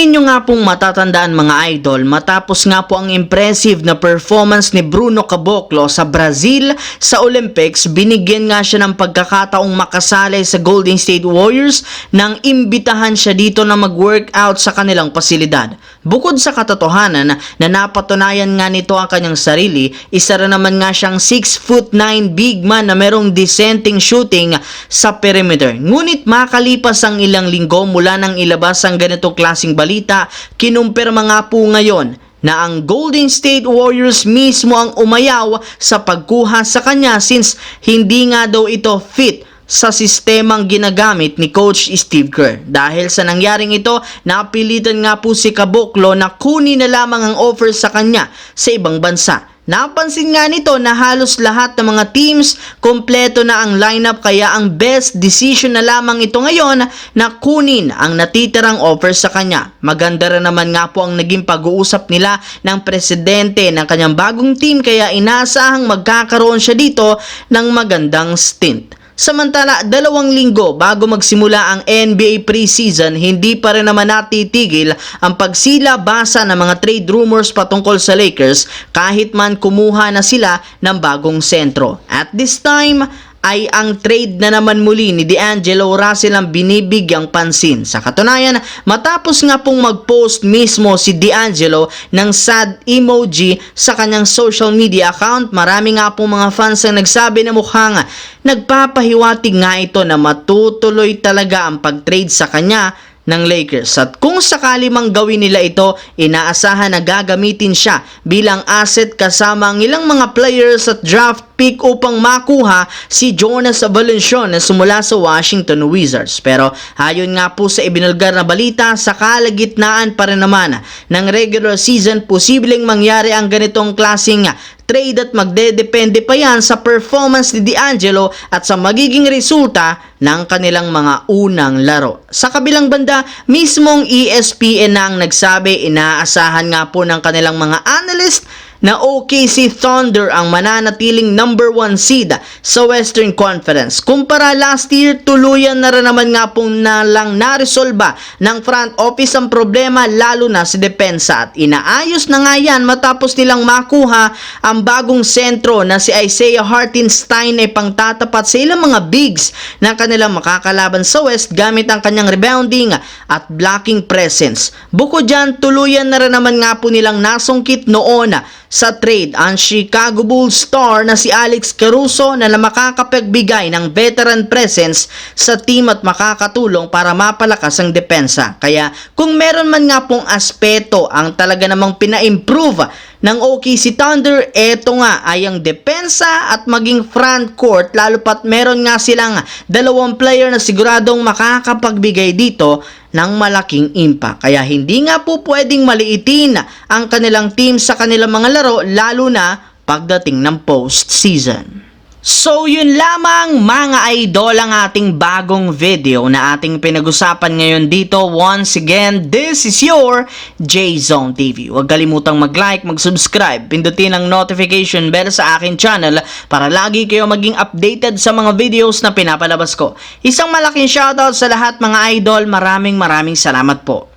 inyo nga pong matatandaan mga idol, matapos nga po ang impressive na performance ni Bruno Caboclo sa Brazil sa Olympics, binigyan nga siya ng pagkakataong makasali sa Golden State Warriors nang imbitahan siya dito na mag-workout sa kanilang pasilidad. Bukod sa katotohanan na napatunayan nga nito ang kanyang sarili, isa rin naman nga siyang 6'9" big man na merong dissenting shooting sa perimeter. Ngunit makalipas ang ilang linggo mula nang ilabas ang ganitong klaseng balita, kinumpirma nga po ngayon na ang Golden State Warriors mismo ang umayaw sa pagkuha sa kanya since hindi nga daw ito fit sa sistemang ginagamit ni Coach Steve Kerr. Dahil sa nangyaring ito, napilitan nga po si Caboclo na kunin na lamang ang offer sa kanya sa ibang bansa. Napansin nga nito na halos lahat ng mga teams kompleto na ang lineup, kaya ang best decision na lamang ito ngayon na kunin ang natitirang offer sa kanya. Maganda rin naman nga po ang naging pag-uusap nila ng presidente ng kanyang bagong team, kaya inaasahang magkakaroon siya dito ng magandang stint. Samantala, 2 linggo bago magsimula ang NBA preseason, hindi pa rin naman natitigil ang pagsila-basa ng mga trade rumors patungkol sa Lakers kahit man kumuha na sila ng bagong sentro. At this time ay ang trade na naman muli ni D'Angelo Russell ang binibigyang pansin. Sa katunayan, matapos nga pong mag-post mismo si D'Angelo ng sad emoji sa kanyang social media account, marami nga pong mga fans ang nagsabi na mukhang nagpapahiwatig nga ito na matutuloy talaga ang pag-trade sa kanya ng Lakers. At kung sakali mang gawin nila ito, inaasahan na gagamitin siya bilang asset kasama ang ilang mga players at draft pick upang makuha si Jonas Valanciunas na sumula sa Washington Wizards. Pero ayon nga po sa ibinulgar na balita, sa kalagitnaan pa rin naman ng regular season, posibleng mangyari ang ganitong klaseng trade at magdedepende pa yan sa performance ni D'Angelo at sa magiging resulta ng kanilang mga unang laro. Sa kabilang banda, mismong ESPN na ang nagsabi, inaasahan nga po ng kanilang mga analyst na OKC Thunder ang mananatiling number 1 seed sa Western Conference. Kumpara last year, tuluyan na rin naman nga pong naresolba ng front office ang problema, lalo na sa depensa, at inaayos na nga yan matapos nilang makuha ang bagong sentro na si Isaiah Hartenstein ay pangtatapat sa ilang mga bigs na kanilang makakalaban sa West gamit ang kanyang rebounding at blocking presence. Bukod dyan, tuluyan na rin naman nga po nilang nasungkit noon sa trade ang Chicago Bulls star na si Alex Caruso na makakapagbigay ng veteran presence sa team at makakatulong para mapalakas ang depensa. Kaya kung meron man nga pong aspeto ang talaga namang pina-improve ng OKC Thunder, eto nga ay ang depensa at maging front court, lalo pat meron nga silang 2 player na siguradong makakapagbigay dito ng malaking impact. Kaya hindi nga po pwedeng maliitin ang kanilang team sa kanilang mga laro, lalo na pagdating ng postseason. So yun lamang mga idol ang ating bagong video na ating pinag-usapan ngayon dito. Once again, this is your J-Zone TV. Huwag kalimutang mag-like, mag-subscribe, pindutin ang notification bell sa akin channel para lagi kayo maging updated sa mga videos na pinapalabas ko. Isang malaking shoutout sa lahat mga idol. Maraming salamat po.